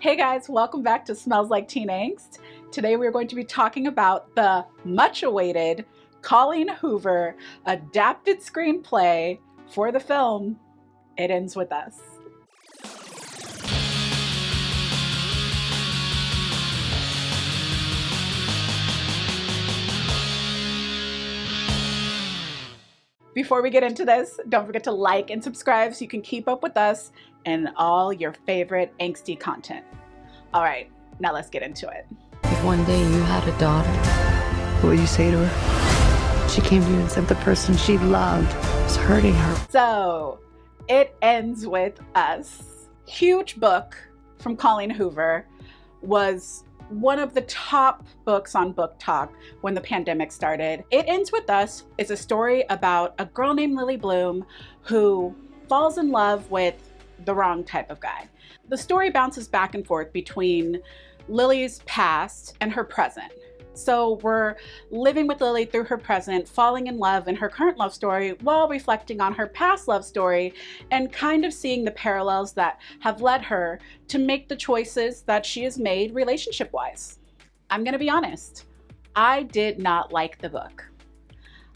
Hey guys, welcome back to Smells Like Teen Angst. Today we're going to be talking about the much awaited Colleen Hoover adapted screenplay for the film It Ends With Us. Before we get into this, don't forget to like and subscribe so you can keep up with us and all your favorite angsty content. All right, now let's get into it. If one day you had a daughter, what would you say to her? She came to you and said the person she loved was hurting her. So, It Ends With Us. Huge book from Colleen Hoover. Was one of the top books on Book Talk when the pandemic started. It Ends With Us is a story about a girl named Lily Bloom who falls in love with the wrong type of guy. The story bounces back and forth between Lily's past and her present. So we're living with Lily through her present, falling in love in her current love story while reflecting on her past love story and kind of seeing the parallels that have led her to make the choices that she has made relationship-wise. I'm gonna be honest, I did not like the book.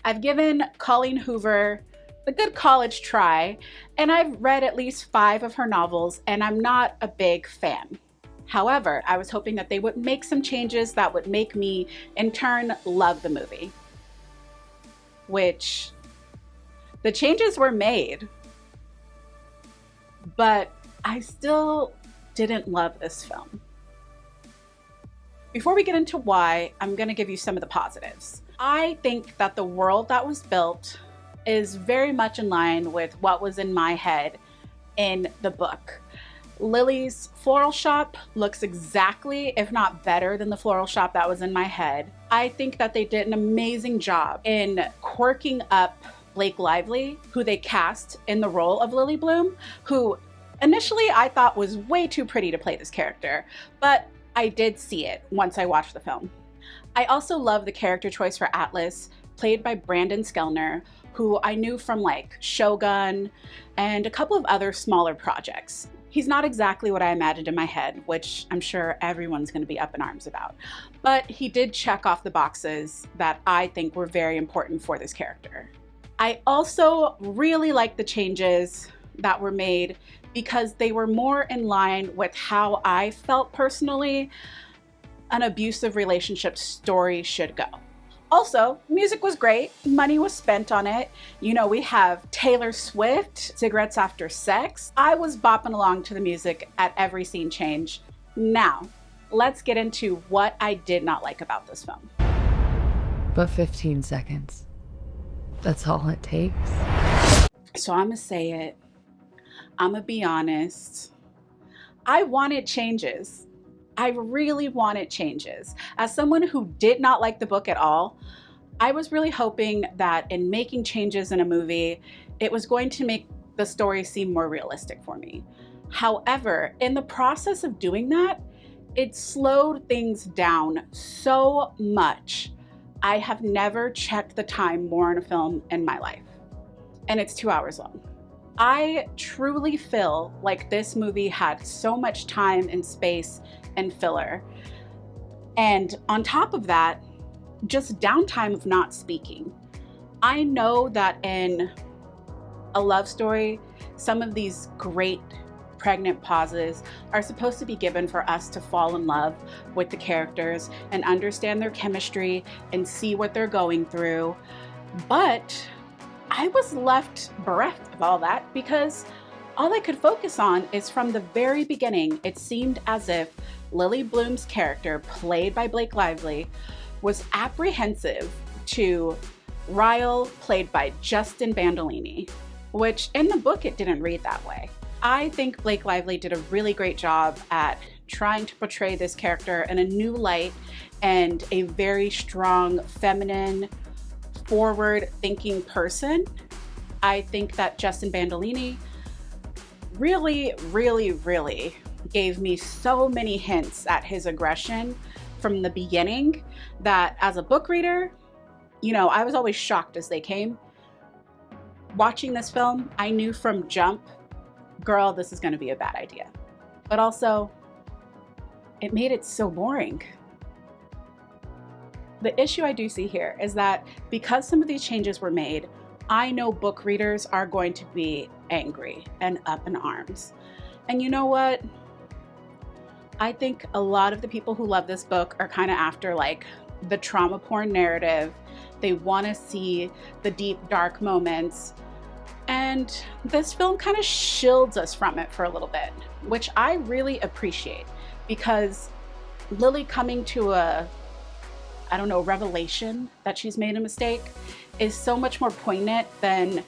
I've given Colleen Hoover the good college try, and I've read at least 5 of her novels, and I'm not a big fan. However, I was hoping that they would make some changes that would make me, in turn, love the movie. Which, the changes were made, but I still didn't love this film. Before we get into why, I'm going to give you some of the positives. I think that the world that was built is very much in line with what was in my head in the book. Lily's floral shop looks exactly, if not better, than the floral shop that was in my head. I think that they did an amazing job in quirking up Blake Lively, who they cast in the role of Lily Bloom, who initially I thought was way too pretty to play this character, but I did see it once I watched the film. I also love the character choice for Atlas, played by Brandon Skellner, who I knew from like Shogun and a couple of other smaller projects. He's not exactly what I imagined in my head, which I'm sure everyone's going to be up in arms about. But he did check off the boxes that I think were very important for this character. I also really like the changes that were made because they were more in line with how I felt personally an abusive relationship story should go. Also, music was great. Money was spent on it. You know, we have Taylor Swift, Cigarettes After Sex. I was bopping along to the music at every scene change. Now, let's get into what I did not like about this film. but 15 seconds. That's all it takes. So I'm gonna say it. I'm gonna be honest. I wanted changes. I really wanted changes. As someone who did not like the book at all, I was really hoping that in making changes in a movie, it was going to make the story seem more realistic for me. However, in the process of doing that, it slowed things down so much. I have never checked the time more in a film in my life, and it's 2 hours long. I truly feel like this movie had so much time and space and filler. And on top of that, just downtime of not speaking. I know that in a love story, some of these great pregnant pauses are supposed to be given for us to fall in love with the characters and understand their chemistry and see what they're going through. But I was left bereft of all that because all I could focus on is from the very beginning, it seemed as if Lily Bloom's character, played by Blake Lively, was apprehensive to Ryle, played by Justin Bandolini, which in the book it didn't read that way. I think Blake Lively did a really great job at trying to portray this character in a new light and a very strong, feminine, forward-thinking person. I think that Justin Bandolini really gave me so many hints at his aggression from the beginning that as a book reader, you know, I was always shocked as they came. Watching this film, I knew from jump, girl, this is going to be a bad idea. But also, it made it so boring. The issue I do see here is that because some of these changes were made, I know book readers are going to be angry and up in arms. And you know what? I think a lot of the people who love this book are kind of after like the trauma porn narrative. They want to see the deep, dark moments. And this film kind of shields us from it for a little bit, which I really appreciate, because Lily coming to a revelation that she's made a mistake is so much more poignant than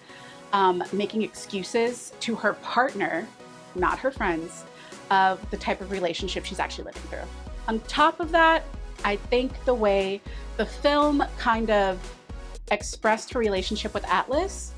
making excuses to her partner, not her friends, of the type of relationship she's actually living through. On top of that, I think the way the film kind of expressed her relationship with Atlas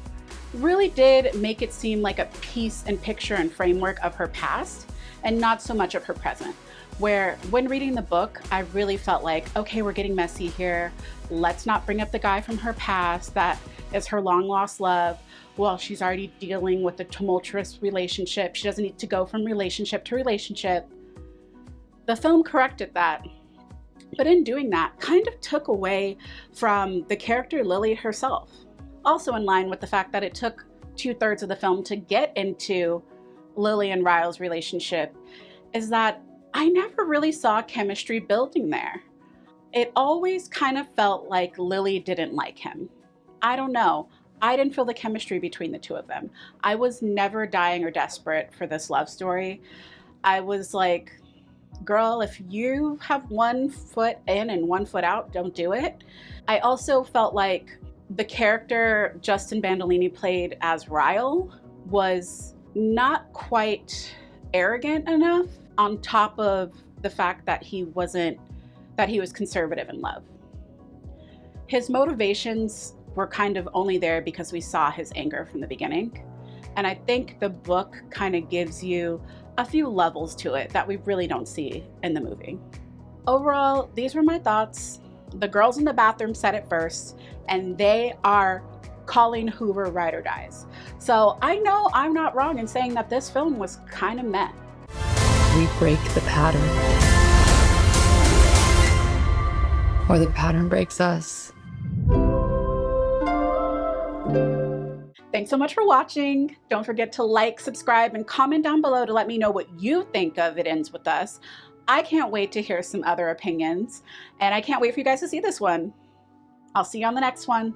really did make it seem like a piece and picture and framework of her past and not so much of her present. Where when reading the book, I really felt like, okay, we're getting messy here. Let's not bring up the guy from her past that is her long lost love. Well, she's already dealing with a tumultuous relationship. She doesn't need to go from relationship to relationship. The film corrected that, but in doing that, kind of took away from the character Lily herself. Also in line with the fact that it took 2/3 of the film to get into Lily and Ryle's relationship is that I never really saw chemistry building there. It always kind of felt like Lily didn't like him. I don't know. I didn't feel the chemistry between the two of them. I was never dying or desperate for this love story. I was like, girl, if you have one foot in and one foot out, don't do it. I also felt like the character Justin Bandolini played as Ryle was not quite arrogant enough, on top of the fact that he was conservative in love. His motivations were kind of only there because we saw his anger from the beginning. And I think the book kind of gives you a few levels to it that we really don't see in the movie. Overall, these were my thoughts. The girls in the bathroom said it first, and they are Colleen Hoover ride or dies. So I know I'm not wrong in saying that this film was kind of meh. We break the pattern. Or the pattern breaks us. Thanks so much for watching. Don't forget to like, subscribe, and comment down below to let me know what you think of It Ends With Us. I can't wait to hear some other opinions, and I can't wait for you guys to see this one. I'll see you on the next one.